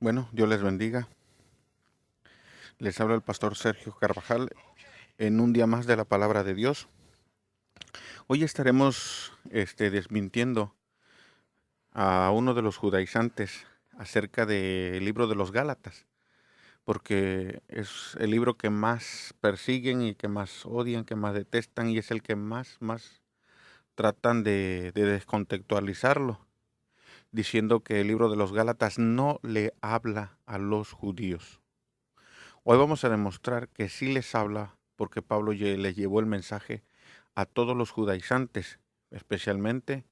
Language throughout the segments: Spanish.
Bueno, Dios les bendiga. Les habla el pastor Sergio Carvajal en un día más de la palabra de Dios. Hoy estaremos desmintiendo a uno de los judaizantes acerca del libro de los Gálatas, porque es el libro que más persiguen y que más odian, que más detestan, y es el que más tratan de descontextualizarlo, diciendo que el libro de los Gálatas no le habla a los judíos. Hoy vamos a demostrar que sí les habla, porque Pablo les llevó el mensaje a todos los judaizantes, especialmente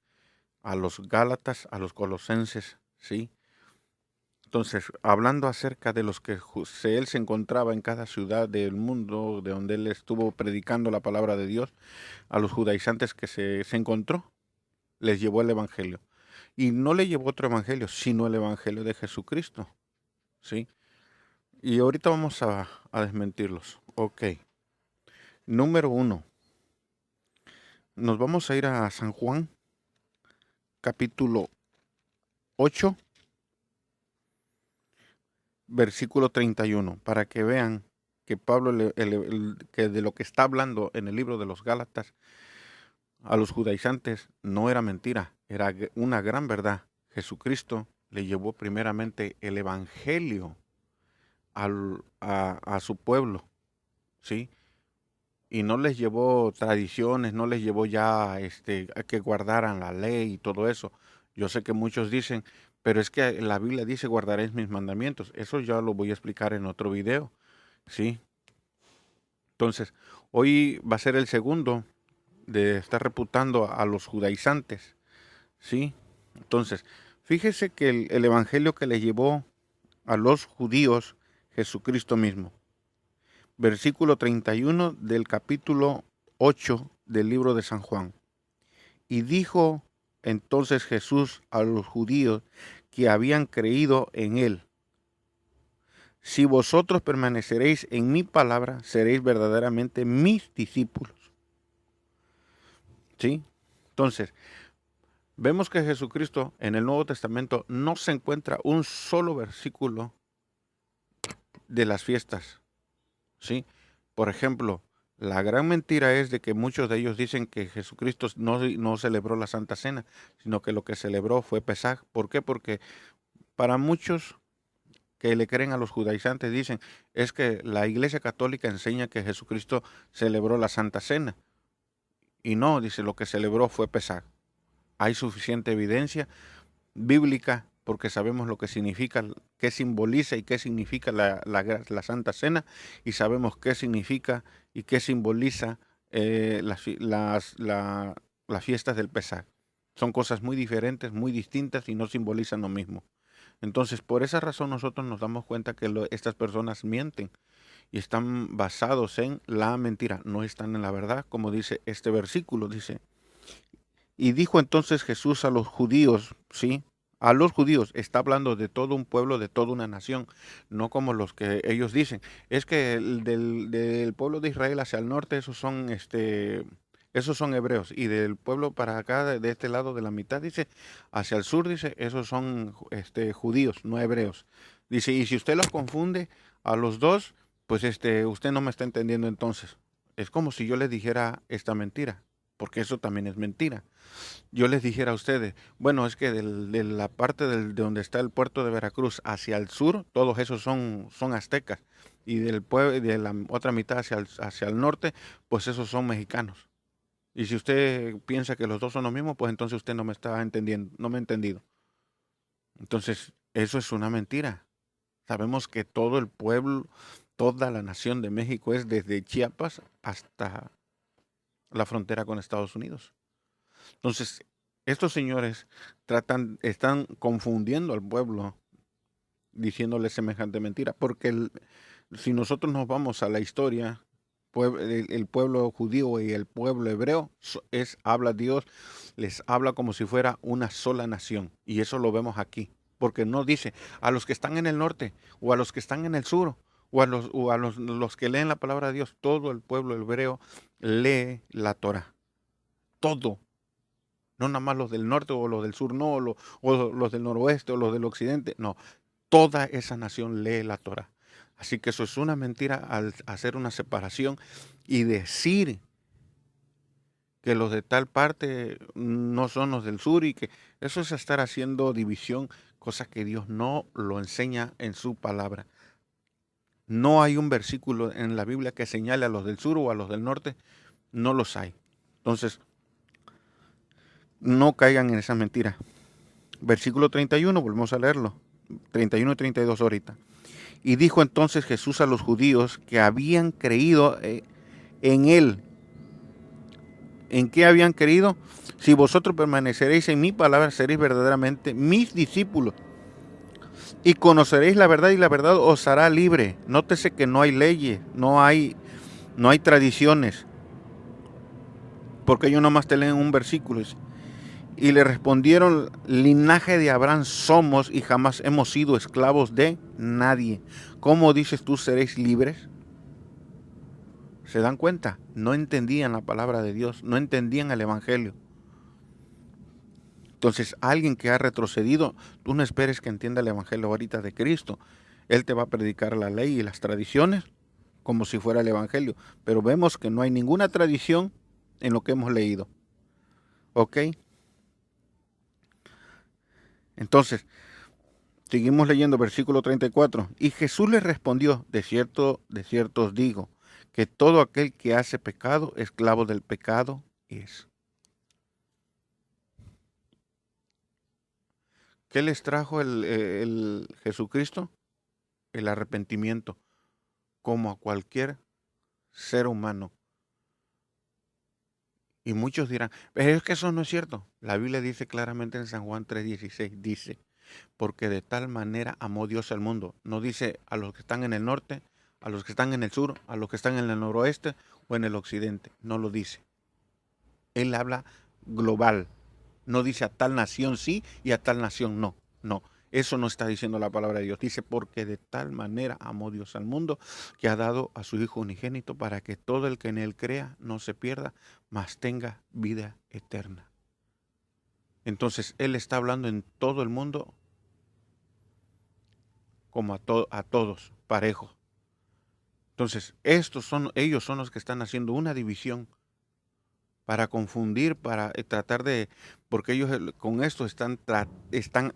a los gálatas, a los colosenses, ¿sí? Entonces, hablando acerca de los que él se encontraba en cada ciudad del mundo, de donde él estuvo predicando la palabra de Dios, a los judaizantes que se encontró, les llevó el evangelio. Y no le llevó otro evangelio, sino el evangelio de Jesucristo, ¿sí? Y ahorita vamos a desmentirlos. Ok. Número 1. Nos vamos a ir a San Juan, capítulo 8, versículo 31, para que vean que Pablo, que de lo que está hablando en el libro de los Gálatas a los judaizantes no era mentira, era una gran verdad. Jesucristo le llevó primeramente el evangelio a su pueblo, ¿sí? Y no les llevó tradiciones, no les llevó ya a que guardaran la ley y todo eso. Yo sé que muchos dicen, pero es que la Biblia dice guardaréis mis mandamientos. Eso ya lo voy a explicar en otro video, ¿sí? Entonces, hoy va a ser el segundo de estar reputando a los judaizantes, ¿sí? Entonces, fíjese que el evangelio que le llevó a los judíos Jesucristo mismo. Versículo 31 del capítulo 8 del libro de San Juan. Y dijo entonces Jesús a los judíos que habían creído en él: si vosotros permaneceréis en mi palabra, seréis verdaderamente mis discípulos. ¿Sí? Entonces, vemos que Jesucristo en el Nuevo Testamento no se encuentra un solo versículo de las fiestas. ¿Sí? Por ejemplo, la gran mentira es de que muchos de ellos dicen que Jesucristo no celebró la Santa Cena, sino que lo que celebró fue Pesaj. ¿Por qué? Porque para muchos que le creen a los judaizantes dicen, es que la Iglesia Católica enseña que Jesucristo celebró la Santa Cena. Y no, dice, lo que celebró fue Pesaj. Hay suficiente evidencia bíblica porque sabemos lo que significa, qué simboliza y qué significa la Santa Cena, y sabemos qué significa y qué simboliza las fiestas del Pesaj. Son cosas muy diferentes, muy distintas y no simbolizan lo mismo. Entonces, por esa razón nosotros nos damos cuenta que estas personas mienten y están basados en la mentira, no están en la verdad, como dice este versículo, dice. Y dijo entonces Jesús a los judíos, ¿sí? A los judíos, está hablando de todo un pueblo, de toda una nación, no como los que ellos dicen. Es que del pueblo de Israel hacia el norte, esos son hebreos. Y del pueblo para acá, de este lado de la mitad, dice, hacia el sur, dice, esos son judíos, no hebreos. Dice, y si usted los confunde a los dos, pues usted no me está entendiendo entonces. Es como si yo les dijera esta mentira, porque eso también es mentira. Yo les dijera a ustedes, bueno, es que de la parte de donde está el puerto de Veracruz hacia el sur, todos esos son aztecas. Y de la otra mitad hacia el norte, pues esos son mexicanos. Y si usted piensa que los dos son lo mismo, pues entonces usted no me está entendiendo, no me ha entendido. Entonces, eso es una mentira. Sabemos que todo el pueblo, toda la nación de México es desde Chiapas hasta la frontera con Estados Unidos. Entonces, estos señores están confundiendo al pueblo diciéndole semejante mentira, porque si nosotros nos vamos a la historia, el pueblo judío y el pueblo hebreo habla Dios, les habla como si fuera una sola nación, y eso lo vemos aquí, porque no dice a los que están en el norte o a los que están en el sur los que leen la palabra de Dios. Todo el pueblo hebreo lee la Torah, todo. No nada más los del norte o los del sur, no, o los del noroeste o los del occidente, no. toda esa nación lee la Torá. Así que eso es una mentira al hacer una separación y decir que los de tal parte no son los del sur y que eso es estar haciendo división, cosa que Dios no lo enseña en su palabra. No hay un versículo en la Biblia que señale a los del sur o a los del norte, no los hay. Entonces, no caigan en esa mentira. Versículo 31, volvemos a leerlo. 31 y 32 ahorita. Y dijo entonces Jesús a los judíos que habían creído en él. ¿En qué habían creído? Si vosotros permaneceréis en mi palabra, seréis verdaderamente mis discípulos. Y conoceréis la verdad y la verdad os hará libre. Nótese que no hay leyes, no hay tradiciones. Porque ellos nomás te leen un versículo. Y le respondieron, linaje de Abraham somos y jamás hemos sido esclavos de nadie. ¿Cómo dices tú seréis libres? ¿Se dan cuenta? No entendían la palabra de Dios, no entendían el evangelio. Entonces, alguien que ha retrocedido, tú no esperes que entienda el evangelio ahorita de Cristo. Él te va a predicar la ley y las tradiciones como si fuera el evangelio. Pero vemos que no hay ninguna tradición en lo que hemos leído. ¿Ok? Entonces, seguimos leyendo versículo 34. Y Jesús les respondió, de cierto os digo, que todo aquel que hace pecado, esclavo del pecado es. ¿Qué les trajo el Jesucristo? El arrepentimiento, como a cualquier ser humano. Y muchos dirán, pero es que eso no es cierto. La Biblia dice claramente en San Juan 3:16, dice, porque de tal manera amó Dios al mundo. No dice a los que están en el norte, a los que están en el sur, a los que están en el noroeste o en el occidente. No lo dice. Él habla global. No dice a tal nación sí y a tal nación no. No, eso no está diciendo la palabra de Dios. Dice, porque de tal manera amó Dios al mundo que ha dado a su Hijo unigénito para que todo el que en él crea no se pierda, mas tenga vida eterna. Entonces, Él está hablando en todo el mundo como a todos, parejo. Entonces, ellos son los que están haciendo una división para confundir, para tratar de, porque ellos con esto están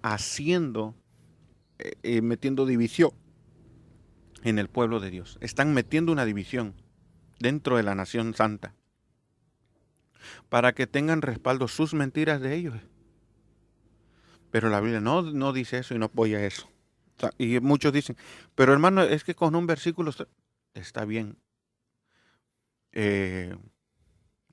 haciendo, metiendo división en el pueblo de Dios. Están metiendo una división dentro de la nación santa para que tengan respaldo sus mentiras de ellos. Pero la Biblia no dice eso y no apoya eso. O sea, y muchos dicen, pero hermano, es que con un versículo está bien.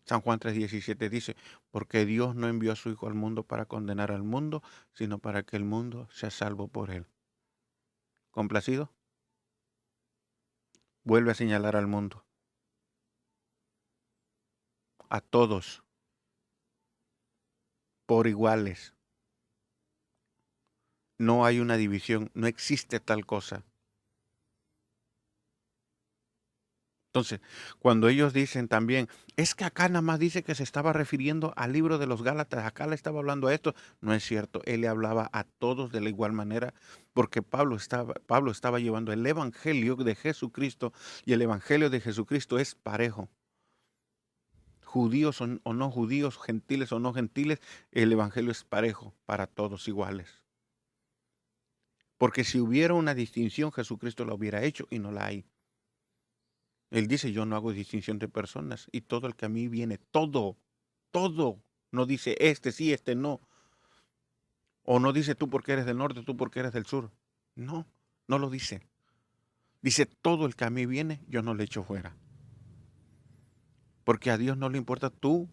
San Juan 3:17 dice, porque Dios no envió a su Hijo al mundo para condenar al mundo, sino para que el mundo sea salvo por él. ¿Complacido? Vuelve a señalar al mundo. A todos. Por iguales. No hay una división, no existe tal cosa. Entonces, cuando ellos dicen también, es que acá nada más dice que se estaba refiriendo al libro de los Gálatas, acá le estaba hablando a esto, no es cierto, él le hablaba a todos de la igual manera, porque Pablo estaba llevando el evangelio de Jesucristo y el evangelio de Jesucristo es parejo. Judíos o no judíos, gentiles o no gentiles, el evangelio es parejo para todos iguales. Porque si hubiera una distinción, Jesucristo la hubiera hecho y no la hay. Él dice, yo no hago distinción de personas y todo el que a mí viene, todo, no dice este sí, este no. O no dice tú porque eres del norte, tú porque eres del sur. No, no lo dice. Dice, todo el que a mí viene, yo no le echo fuera. Porque a Dios no le importa tu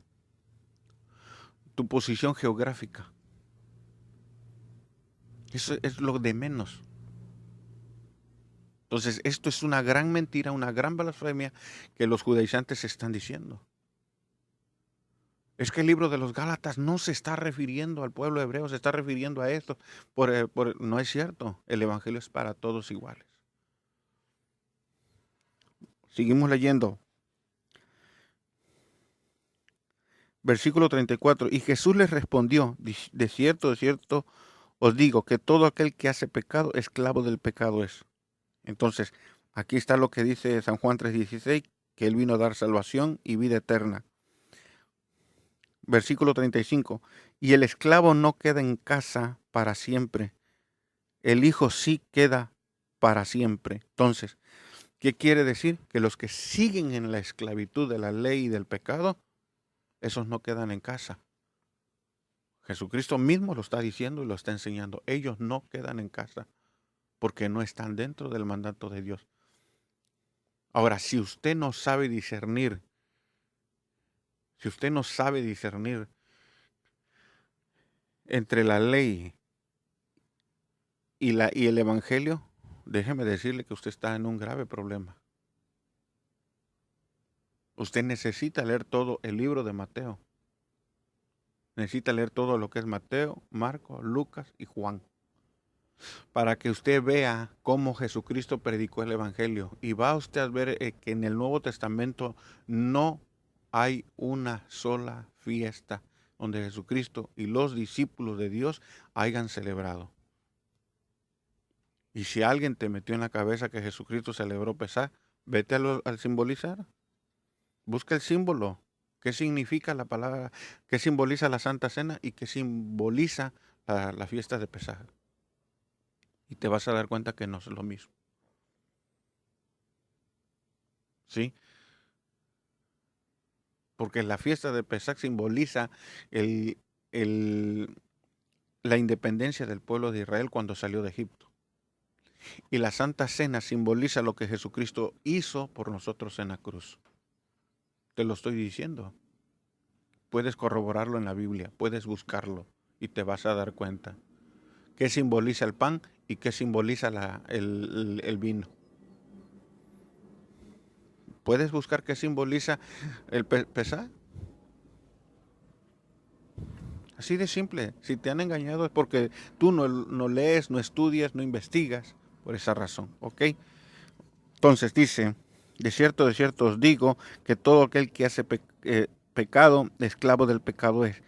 posición geográfica. Eso es lo de menos. Entonces, esto es una gran mentira, una gran blasfemia que los judaizantes están diciendo. Es que el libro de los Gálatas no se está refiriendo al pueblo hebreo, se está refiriendo a esto. No es cierto, el evangelio es para todos iguales. Seguimos leyendo. Versículo 34. Y Jesús les respondió, de cierto os digo que todo aquel que hace pecado, esclavo del pecado es. Entonces, aquí está lo que dice San Juan 3:16, que Él vino a dar salvación y vida eterna. Versículo 35, y el esclavo no queda en casa para siempre, el hijo sí queda para siempre. Entonces, ¿qué quiere decir? Que los que siguen en la esclavitud de la ley y del pecado, esos no quedan en casa. Jesucristo mismo lo está diciendo y lo está enseñando. Ellos no quedan en casa porque no están dentro del mandato de Dios. Ahora, si usted no sabe discernir, entre la ley y el evangelio, déjeme decirle que usted está en un grave problema. Usted necesita leer todo el libro de Mateo. Necesita leer todo lo que es Mateo, Marcos, Lucas y Juan, para que usted vea cómo Jesucristo predicó el evangelio. Y va usted a ver que en el Nuevo Testamento no hay una sola fiesta donde Jesucristo y los discípulos de Dios hayan celebrado. Y si alguien te metió en la cabeza que Jesucristo celebró Pesaj, vete al simbolizar. Busca el símbolo. ¿Qué significa la palabra? ¿Qué simboliza la Santa Cena? ¿Y qué simboliza la fiesta de Pesaj? Y te vas a dar cuenta que no es lo mismo. ¿Sí? Porque la fiesta de Pesaj simboliza la independencia del pueblo de Israel cuando salió de Egipto. Y la Santa Cena simboliza lo que Jesucristo hizo por nosotros en la cruz. Te lo estoy diciendo. Puedes corroborarlo en la Biblia, puedes buscarlo y te vas a dar cuenta. ¿Qué simboliza el pan y qué simboliza el vino? ¿Puedes buscar qué simboliza el Pesaj? Así de simple. Si te han engañado es porque tú no lees, no estudias, no investigas. Por esa razón, ¿ok? Entonces dice, de cierto os digo que todo aquel que hace pecado, esclavo del pecado es.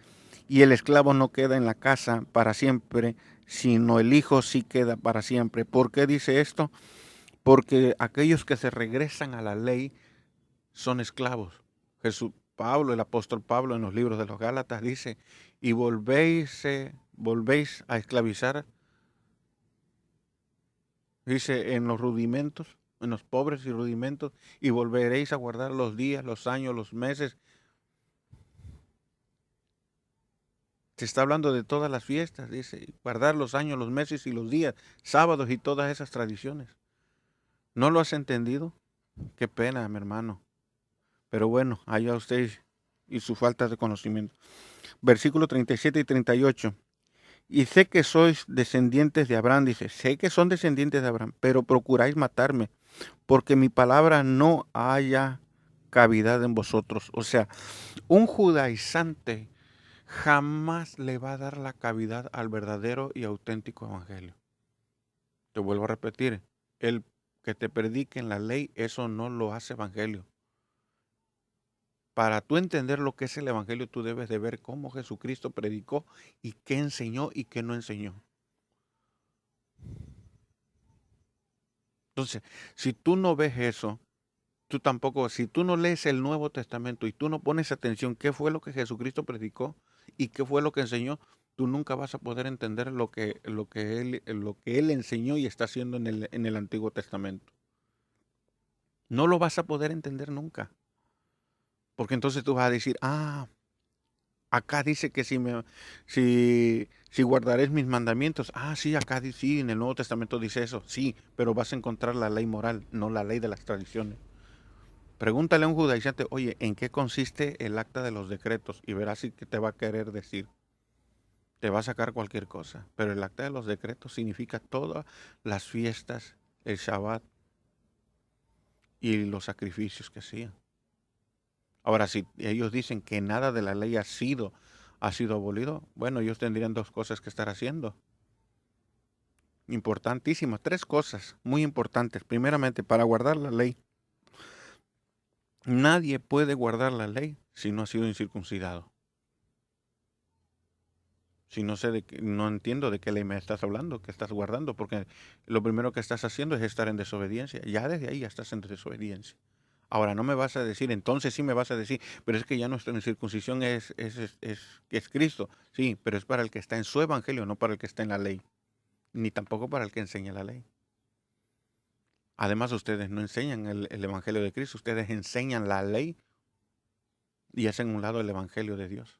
Y el esclavo no queda en la casa para siempre, sino el hijo sí queda para siempre. ¿Por qué dice esto? Porque aquellos que se regresan a la ley son esclavos. El apóstol Pablo en los libros de los Gálatas dice, y volvéis a esclavizar, dice, en los rudimentos, en los pobres y rudimentos, y volveréis a guardar los días, los años, los meses. Se está hablando de todas las fiestas, dice, guardar los años, los meses y los días, sábados y todas esas tradiciones. ¿No lo has entendido? Qué pena, mi hermano. Pero bueno, allá usted y su falta de conocimiento. Versículo 37 y 38. Y sé que sois descendientes de Abraham, dice, sé que son descendientes de Abraham, pero procuráis matarme, porque mi palabra no haya cavidad en vosotros. O sea, un judaizante jamás le va a dar la cavidad al verdadero y auténtico evangelio. Te vuelvo a repetir, el que te predique en la ley, eso no lo hace evangelio. Para tú entender lo que es el evangelio, tú debes de ver cómo Jesucristo predicó y qué enseñó y qué no enseñó. Entonces, si tú no ves eso, tú tampoco, si tú no lees el Nuevo Testamento y tú no pones atención qué fue lo que Jesucristo predicó y qué fue lo que enseñó, tú nunca vas a poder entender lo que él enseñó y está haciendo en el Antiguo Testamento. No lo vas a poder entender nunca. Porque entonces tú vas a decir, acá dice que si guardaréis mis mandamientos, sí, acá dice, sí, en el Nuevo Testamento dice eso, sí, pero vas a encontrar la ley moral, no la ley de las tradiciones. Pregúntale a un judaizante, oye, ¿en qué consiste el acta de los decretos? Y verás si te va a querer decir. Te va a sacar cualquier cosa. Pero el acta de los decretos significa todas las fiestas, el Shabbat y los sacrificios que hacían. Ahora, si ellos dicen que nada de la ley ha sido abolido, bueno, ellos tendrían dos cosas que estar haciendo. Importantísimas, tres cosas muy importantes. Primeramente, para guardar la ley. Nadie puede guardar la ley si no ha sido incircuncidado. Si no sé no entiendo de qué ley me estás hablando, que estás guardando, porque lo primero que estás haciendo es estar en desobediencia. Ya desde ahí ya estás en desobediencia. Ahora no me vas a decir, entonces sí me vas a decir, pero es que ya nuestra circuncisión es Cristo. Sí, pero es para el que está en su evangelio, no para el que está en la ley, ni tampoco para el que enseña la ley. Además, ustedes no enseñan el evangelio de Cristo, ustedes enseñan la ley y hacen a un lado el evangelio de Dios.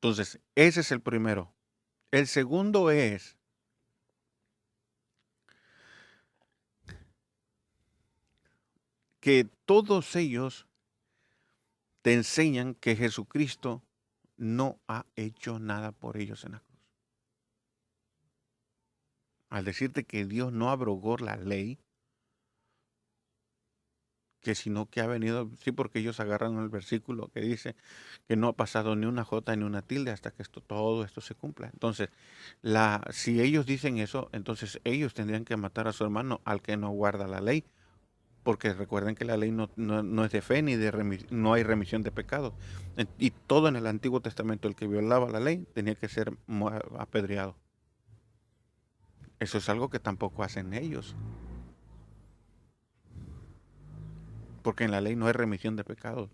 Entonces, ese es el primero. El segundo es que todos ellos te enseñan que Jesucristo no ha hecho nada por ellos en la cruz. Al decirte que Dios no abrogó la ley, que sino que ha venido, sí, porque ellos agarran el versículo que dice que no ha pasado ni una jota ni una tilde hasta que todo esto se cumpla. Entonces, si ellos dicen eso, entonces ellos tendrían que matar a su hermano al que no guarda la ley, porque recuerden que la ley no es de fe ni no hay remisión de pecados. Y todo en el Antiguo Testamento, el que violaba la ley tenía que ser apedreado. Eso es algo que tampoco hacen ellos, porque en la ley no hay remisión de pecados.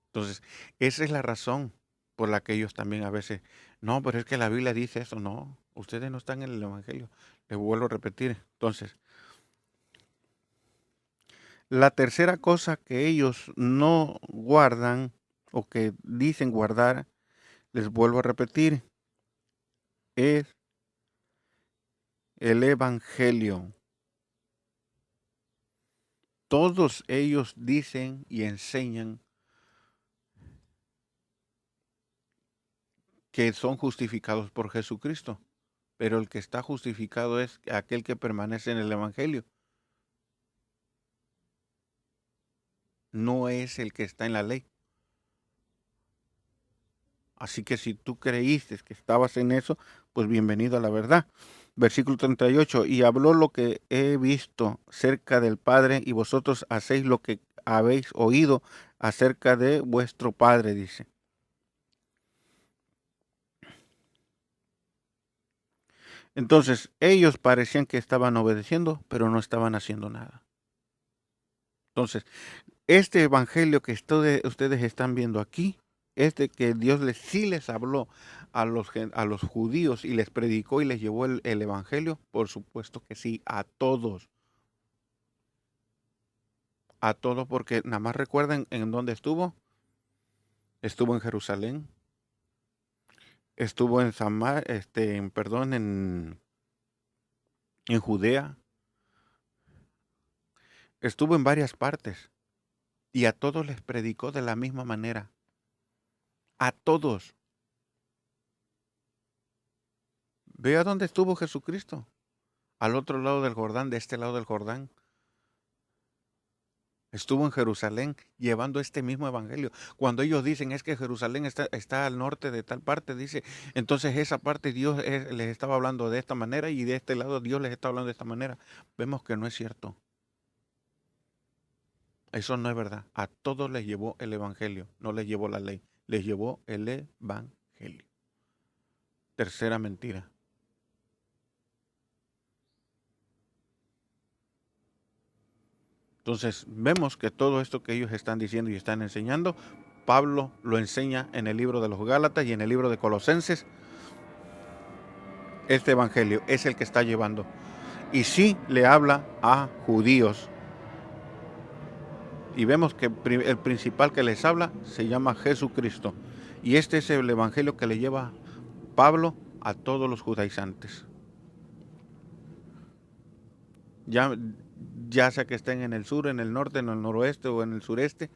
Entonces, esa es la razón por la que ellos también a veces, no, pero es que la Biblia dice eso. No, ustedes no están en el Evangelio. Les vuelvo a repetir. Entonces, la tercera cosa que ellos no guardan o que dicen guardar, les vuelvo a repetir, es el Evangelio. Todos ellos dicen y enseñan que son justificados por Jesucristo, pero el que está justificado es aquel que permanece en el Evangelio. No es el que está en la ley. Así que si tú creíste que estabas en eso, pues bienvenido a la verdad. Versículo 38, y habló lo que he visto cerca del Padre, y vosotros hacéis lo que habéis oído acerca de vuestro Padre, dice. Entonces, ellos parecían que estaban obedeciendo, pero no estaban haciendo nada. Entonces, este evangelio que ustedes están viendo aquí, que Dios sí les habló a los judíos y les predicó y les llevó el evangelio, por supuesto que sí, a todos. A todos, porque nada más recuerden en dónde estuvo. Estuvo en Jerusalén. Estuvo en en Judea. Estuvo en varias partes. Y a todos les predicó de la misma manera. A todos. Vea dónde estuvo Jesucristo. Al otro lado del Jordán, de este lado del Jordán. Estuvo en Jerusalén llevando este mismo evangelio. Cuando ellos dicen es que Jerusalén está al norte de tal parte, dice, entonces esa parte Dios les estaba hablando de esta manera y de este lado Dios les está hablando de esta manera. Vemos que no es cierto. Eso no es verdad. A todos les llevó el evangelio, no les llevó la ley, les llevó el evangelio. Tercera mentira. Entonces vemos que todo esto que ellos están diciendo y están enseñando, Pablo lo enseña en el libro de los Gálatas y en el libro de Colosenses. Este evangelio es el que está llevando. Y sí le habla a judíos. Y vemos que el principal que les habla se llama Jesucristo. Y este es el evangelio que le lleva Pablo a todos los judaizantes. Ya sea que estén en el sur, en el norte, en el noroeste o en el sureste,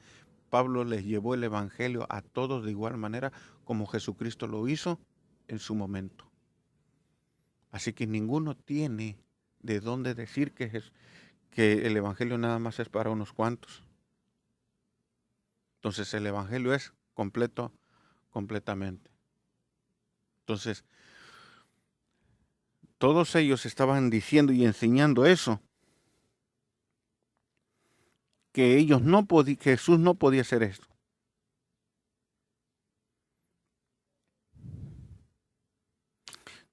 Pablo les llevó el evangelio a todos de igual manera como Jesucristo lo hizo en su momento. Así que ninguno tiene de dónde decir que el evangelio nada más es para unos cuantos. Entonces el evangelio es completamente. Entonces, todos ellos estaban diciendo y enseñando eso, que Jesús no podía hacer esto.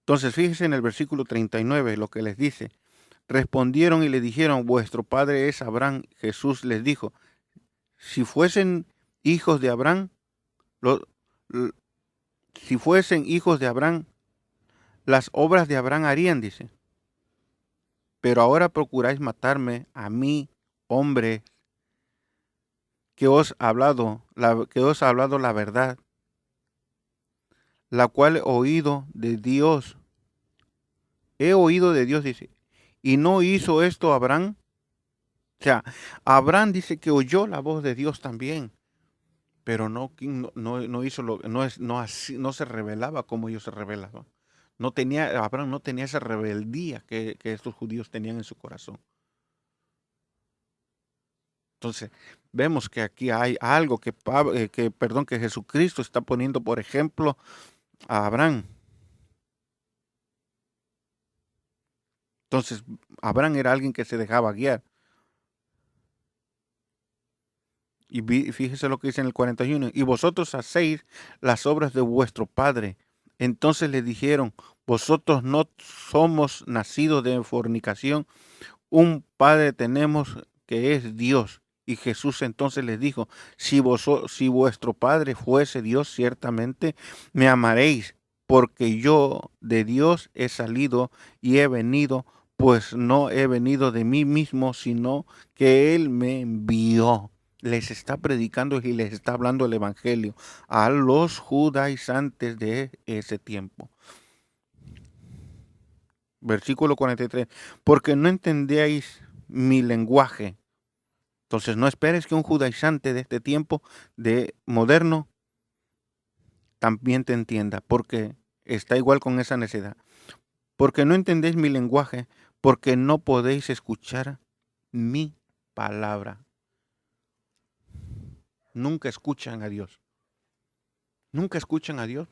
Entonces, fíjese en el versículo 39 lo que les dice. Respondieron y le dijeron, vuestro padre es Abraham. Jesús les dijo, si fuesen hijos de Abraham, lo- l- si fuesen hijos de Abraham, las obras de Abraham harían, dice. Pero ahora procuráis matarme a mí, hombre, que os ha hablado la verdad, la cual he oído de Dios. He oído de Dios, dice. ¿Y no hizo esto Abraham? O sea, Abraham dice que oyó la voz de Dios también, pero no hizo no se revelaba como ellos se revelaban. Abraham no tenía esa rebeldía que estos judíos tenían en su corazón. Entonces, vemos que aquí hay algo que Jesucristo está poniendo, por ejemplo, a Abraham. Entonces, Abraham era alguien que se dejaba guiar. Y fíjese lo que dice en el 41. Y vosotros hacéis las obras de vuestro padre. Entonces le dijeron, vosotros no somos nacidos de fornicación, un padre tenemos que es Dios. Y Jesús entonces les dijo, si vuestro padre fuese Dios, ciertamente me amaréis, porque yo de Dios he salido y he venido, pues no he venido de mí mismo, sino que Él me envió. Les está predicando y les está hablando el Evangelio a los judaizantes de ese tiempo. Versículo 43. Porque no entendéis mi lenguaje. Entonces no esperes que un judaizante de este tiempo de moderno también te entienda, porque está igual con esa necedad. Porque no entendéis mi lenguaje, porque no podéis escuchar mi palabra. Nunca escuchan a Dios. Nunca escuchan a Dios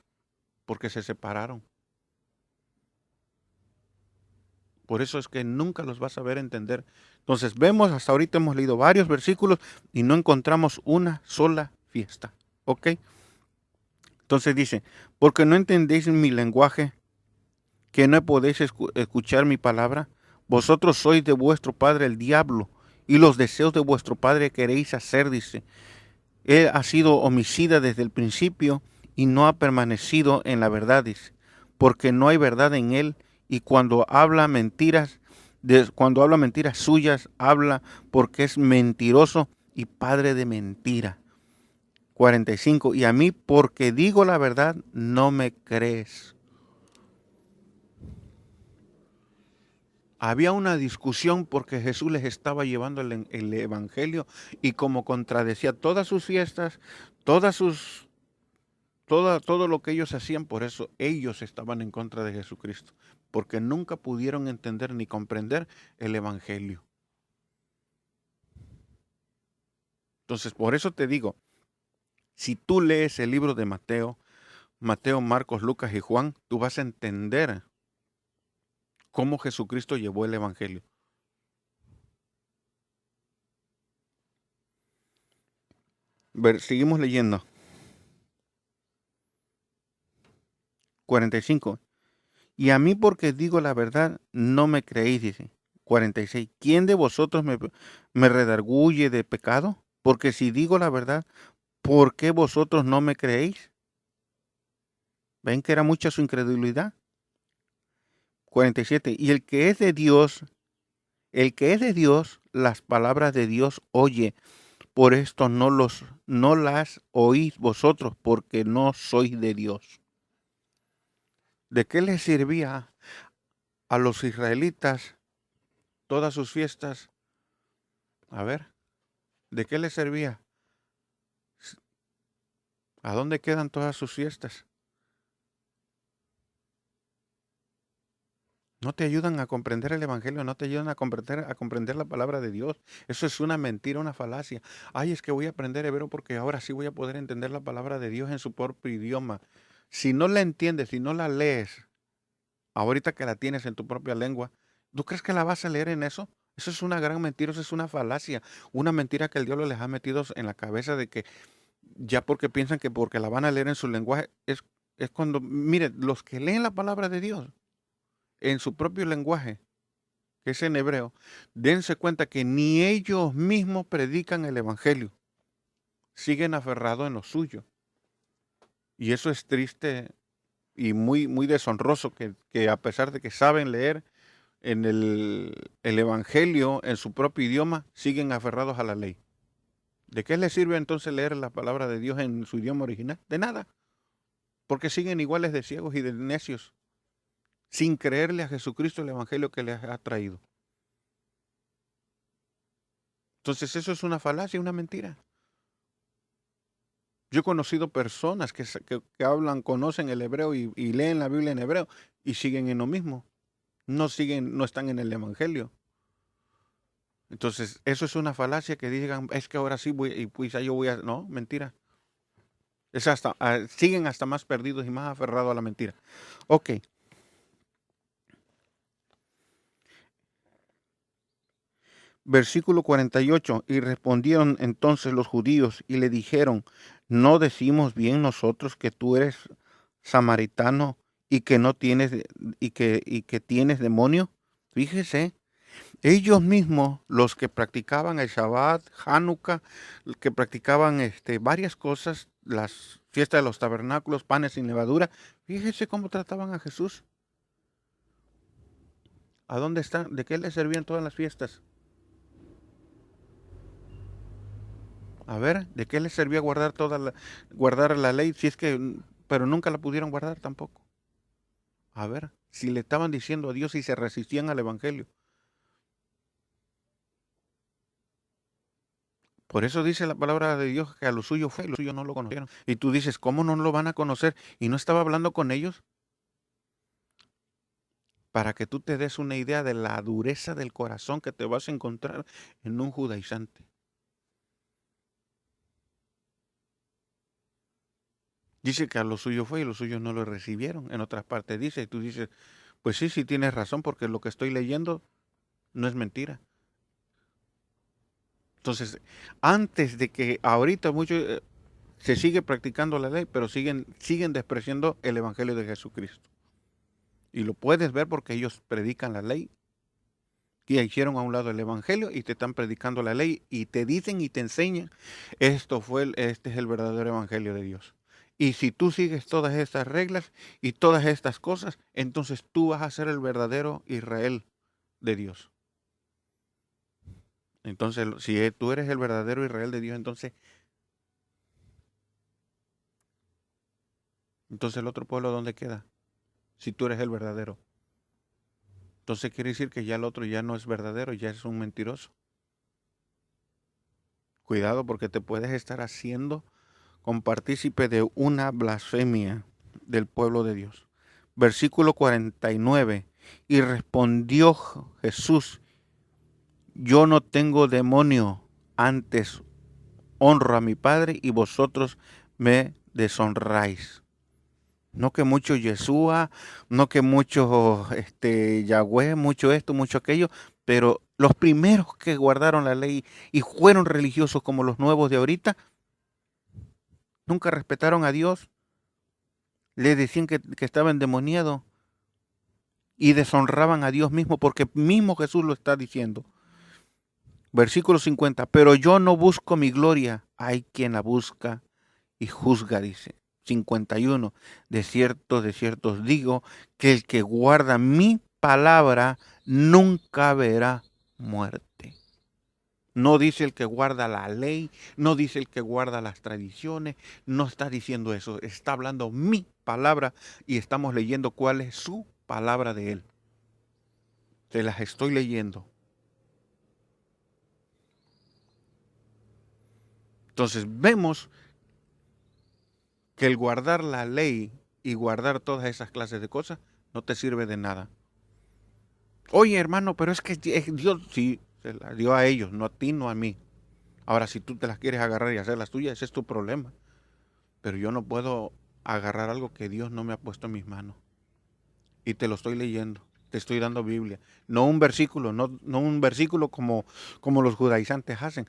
porque se separaron. Por eso es que nunca los vas a ver entender. Entonces vemos, hasta ahorita hemos leído varios versículos y no encontramos una sola fiesta. ¿Ok? Entonces dice, porque no entendéis mi lenguaje, que no podéis escuchar mi palabra, vosotros sois de vuestro padre el diablo, y los deseos de vuestro padre queréis hacer, dice. Él ha sido homicida desde el principio y no ha permanecido en la verdad, dice, porque no hay verdad en él, y cuando habla mentiras suyas, habla porque es mentiroso y padre de mentira. 45. Y a mí, porque digo la verdad, no me crees. Había una discusión porque Jesús les estaba llevando el evangelio y como contradecía todas sus fiestas, todo lo que ellos hacían, por eso ellos estaban en contra de Jesucristo, porque nunca pudieron entender ni comprender el evangelio. Entonces, por eso te digo, si tú lees el libro de Mateo, Marcos, Lucas y Juan, tú vas a entender cómo Jesucristo llevó el evangelio. Seguimos leyendo. 45. Y a mí porque digo la verdad, no me creéis, dice. 46. ¿Quién de vosotros me redarguye de pecado? Porque si digo la verdad, ¿por qué vosotros no me creéis? ¿Ven que era mucha su incredulidad? 47. Y el que es de Dios, las palabras de Dios oye. Por esto no las oís vosotros, porque no sois de Dios. ¿De qué les servía a los israelitas todas sus fiestas? A ver, ¿de qué les servía? ¿A dónde quedan todas sus fiestas? No te ayudan a comprender el Evangelio, no te ayudan a comprender la palabra de Dios. Eso es una mentira, una falacia. Ay, es que voy a aprender hebreo porque ahora sí voy a poder entender la palabra de Dios en su propio idioma. Si no la entiendes, si no la lees, ahorita que la tienes en tu propia lengua, ¿tú crees que la vas a leer en eso? Eso es una gran mentira, eso es una falacia, una mentira que el diablo les ha metido en la cabeza de que ya porque piensan que porque la van a leer en su lenguaje es cuando, mire, los que leen la palabra de Dios, en su propio lenguaje, que es en hebreo, dense cuenta que ni ellos mismos predican el evangelio. Siguen aferrados en lo suyo. Y eso es triste y muy, muy deshonroso, que a pesar de que saben leer en el evangelio en su propio idioma, siguen aferrados a la ley. ¿De qué les sirve entonces leer la palabra de Dios en su idioma original? De nada. Porque siguen iguales de ciegos y de necios, sin creerle a Jesucristo el evangelio que les ha traído. Entonces eso es una falacia, una mentira. Yo he conocido personas que hablan, conocen el hebreo y leen la Biblia en hebreo y siguen en lo mismo. No están en el evangelio. Entonces, eso es una falacia, que digan, es que ahora sí voy, y pues yo voy a... No, mentira. Siguen hasta más perdidos y más aferrados a la mentira. Ok. Versículo 48. Y respondieron entonces los judíos y le dijeron, ¿no decimos bien nosotros que tú eres samaritano y que no tienes, y que tienes demonio? Fíjese. Ellos mismos, los que practicaban el Shabbat, Hanukkah, que practicaban varias cosas, las fiestas de los tabernáculos, panes sin levadura, fíjese cómo trataban a Jesús. ¿A dónde están? ¿De qué les servían todas las fiestas? A ver, ¿de qué les servía guardar la ley? Si es que, pero nunca la pudieron guardar tampoco. A ver, si le estaban diciendo a Dios y se resistían al evangelio. Por eso dice la palabra de Dios que a lo suyo fue y los suyos no lo conocieron. Y tú dices, ¿cómo no lo van a conocer? ¿Y no estaba hablando con ellos? Para que tú te des una idea de la dureza del corazón que te vas a encontrar en un judaizante. Dice que a lo suyo fue y los suyos no lo recibieron. En otras partes dice, y tú dices, pues sí tienes razón, porque lo que estoy leyendo no es mentira. Entonces, antes de que ahorita muchos se sigue practicando la ley, pero siguen despreciando el evangelio de Jesucristo. Y lo puedes ver porque ellos predican la ley, que hicieron a un lado el evangelio y te están predicando la ley y te dicen y te enseñan, este es el verdadero evangelio de Dios. Y si tú sigues todas estas reglas y todas estas cosas, entonces tú vas a ser el verdadero Israel de Dios. Entonces, si tú eres el verdadero Israel de Dios, entonces el otro pueblo, ¿dónde queda? Si tú eres el verdadero. Entonces quiere decir que ya el otro ya no es verdadero, ya es un mentiroso. Cuidado, porque te puedes estar haciendo compartícipe de una blasfemia del pueblo de Dios. Versículo 49. Y respondió Jesús, yo no tengo demonio, antes honro a mi Padre y vosotros me deshonráis. No que mucho Yeshua, no que mucho Yahweh, mucho esto, mucho aquello, pero los primeros que guardaron la ley y fueron religiosos como los nuevos de ahorita, nunca respetaron a Dios, le decían que estaba endemoniado y deshonraban a Dios mismo, porque mismo Jesús lo está diciendo. Versículo 50, pero yo no busco mi gloria, hay quien la busca y juzga, dice. 51, de cierto os digo, que el que guarda mi palabra nunca verá muerte. No dice el que guarda la ley, no dice el que guarda las tradiciones, no está diciendo eso, está hablando mi palabra y estamos leyendo cuál es su palabra de él. Te las estoy leyendo. Entonces vemos que el guardar la ley y guardar todas esas clases de cosas no te sirve de nada. Oye, hermano, pero es que Dios sí se la dio a ellos, no a ti, no a mí. Ahora, si tú te las quieres agarrar y hacer las tuyas, ese es tu problema. Pero yo no puedo agarrar algo que Dios no me ha puesto en mis manos. Y te lo estoy leyendo, te estoy dando Biblia. No un versículo, no un versículo como los judaizantes hacen,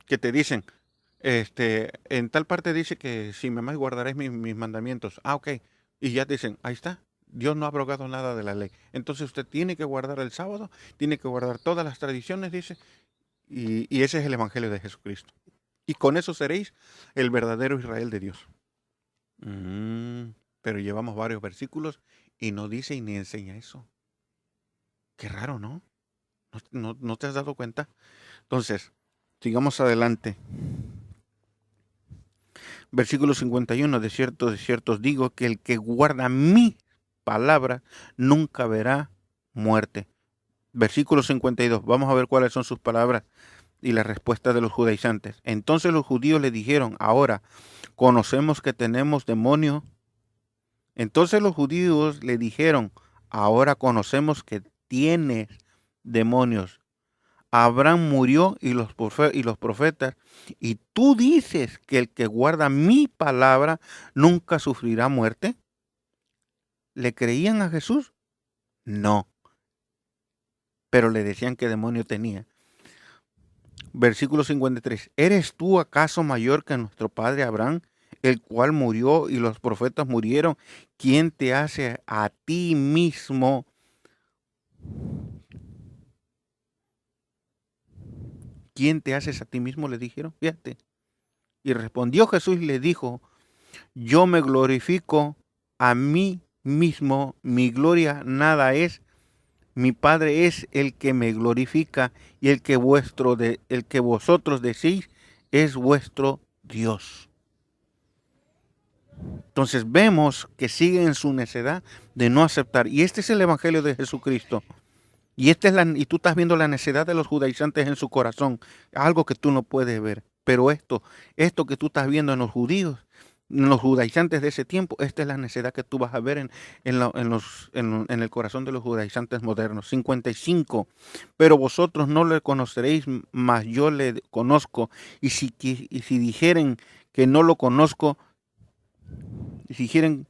que te dicen, en tal parte dice que si me amáis guardaréis mis mandamientos. Ah, ok. Y ya te dicen, ahí está. Dios no ha abrogado nada de la ley. Entonces usted tiene que guardar el sábado, tiene que guardar todas las tradiciones, dice, y ese es el evangelio de Jesucristo. Y con eso seréis el verdadero Israel de Dios. Pero llevamos varios versículos y no dice y ni enseña eso. Qué raro, ¿no? ¿No te has dado cuenta? Entonces, sigamos adelante. Versículo 51, de cierto os digo que el que guarda mi palabra nunca verá muerte. Versículo 52, vamos a ver cuáles son sus palabras y la respuesta de los judaizantes. Entonces los judíos le dijeron, ahora conocemos que tenemos demonio. Entonces los judíos le dijeron, ahora conocemos que tienes demonios. Abraham murió y los profetas, y tú dices que el que guarda mi palabra nunca sufrirá muerte. ¿Le creían a Jesús? No, pero le decían qué demonio tenía. Versículo 53. ¿Eres tú acaso mayor que nuestro padre Abraham, el cual murió y los profetas murieron? ¿Quién te hace a ti mismo? ¿Quién te haces a ti mismo? Le dijeron, fíjate. Y respondió Jesús y le dijo, yo me glorifico a mí mismo, mi gloria nada es, mi Padre es el que me glorifica y el que vosotros decís es vuestro Dios. Entonces vemos que siguen en su necedad de no aceptar. Y este es el evangelio de Jesucristo. Y tú estás viendo la necedad de los judaizantes en su corazón, algo que tú no puedes ver. Pero esto que tú estás viendo en los judíos, en los judaizantes de ese tiempo, esta es la necedad que tú vas a ver en el corazón de los judaizantes modernos. 55. Pero vosotros no le conoceréis, mas yo le conozco. Y si dijeren que no lo conozco, y si dijeren,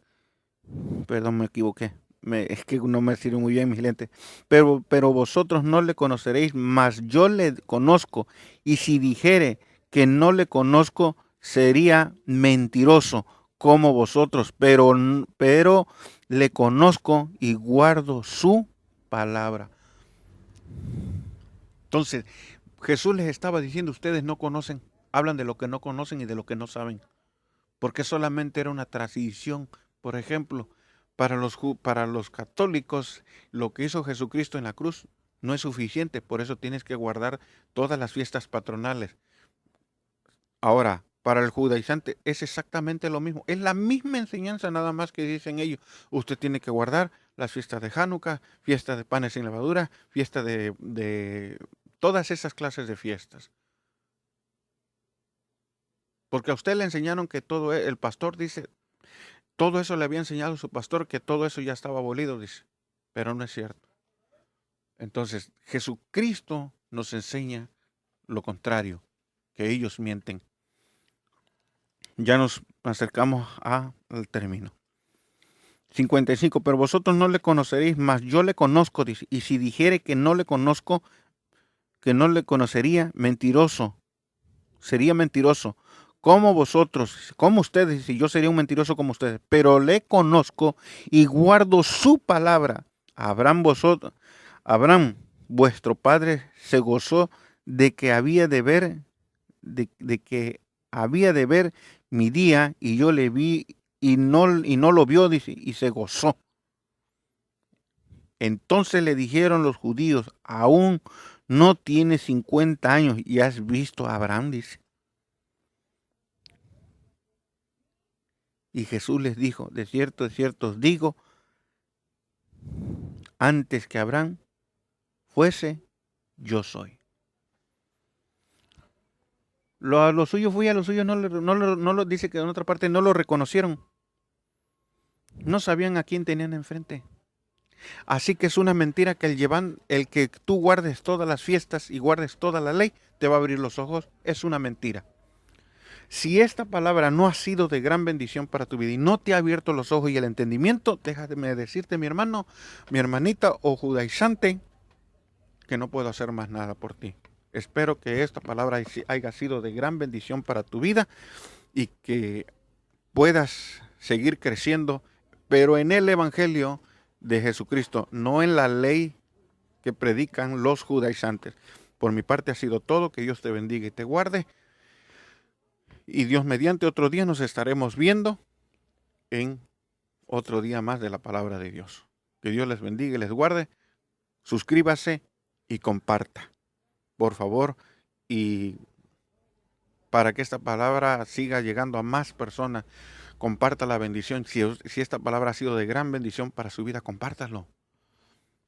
perdón, me equivoqué. Es que no me sirven muy bien mis lentes. Pero vosotros no le conoceréis, mas yo le conozco. Y si dijere que no le conozco, sería mentiroso como vosotros. Pero le conozco y guardo su palabra. Entonces, Jesús les estaba diciendo, ustedes no conocen, hablan de lo que no conocen y de lo que no saben. Porque solamente era una tradición. Por ejemplo, para los católicos, lo que hizo Jesucristo en la cruz no es suficiente, por eso tienes que guardar todas las fiestas patronales. Ahora, para el judaizante es exactamente lo mismo, es la misma enseñanza, nada más que dicen ellos, usted tiene que guardar las fiestas de Hanukkah, fiestas de panes sin levadura, fiesta de todas esas clases de fiestas. Porque a usted le enseñaron que el pastor dice, todo eso le había enseñado su pastor, que todo eso ya estaba abolido, dice. Pero no es cierto. Entonces, Jesucristo nos enseña lo contrario, que ellos mienten. Ya nos acercamos al término. 55. Pero vosotros no le conoceréis, mas yo le conozco, dice. Y si dijere que no le conozco, que no le conocería, mentiroso. Sería mentiroso. Como vosotros, como ustedes, si yo sería un mentiroso como ustedes, pero le conozco y guardo su palabra. Abraham, vuestro padre, se gozó de que había de ver, de que había de ver mi día, y yo le vi y no lo vio, dice, y se gozó. Entonces le dijeron los judíos, aún no tienes 50 años y has visto a Abraham, dice. Y Jesús les dijo, de cierto os digo, antes que Abraham fuese, yo soy. Lo suyo fue, a lo suyo no lo dice que en otra parte no lo reconocieron. No sabían a quién tenían enfrente. Así que es una mentira que el que tú guardes todas las fiestas y guardes toda la ley, te va a abrir los ojos. Es una mentira. Si esta palabra no ha sido de gran bendición para tu vida y no te ha abierto los ojos y el entendimiento, déjame decirte, mi hermano, mi hermanita o judaizante, que no puedo hacer más nada por ti. Espero que esta palabra haya sido de gran bendición para tu vida y que puedas seguir creciendo, pero en el Evangelio de Jesucristo, no en la ley que predican los judaizantes. Por mi parte ha sido todo. Que Dios te bendiga y te guarde. Y Dios mediante otro día nos estaremos viendo en otro día más de la palabra de Dios. Que Dios les bendiga y les guarde. Suscríbase y comparta, por favor, y para que esta palabra siga llegando a más personas, comparta la bendición. Si esta palabra ha sido de gran bendición para su vida, compártalo.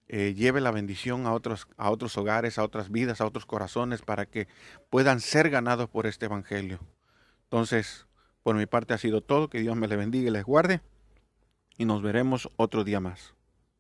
Lleve la bendición a otros hogares, a otras vidas, a otros corazones, para que puedan ser ganados por este evangelio. Entonces, por mi parte ha sido todo. Que Dios me le bendiga y les guarde. Y nos veremos otro día más.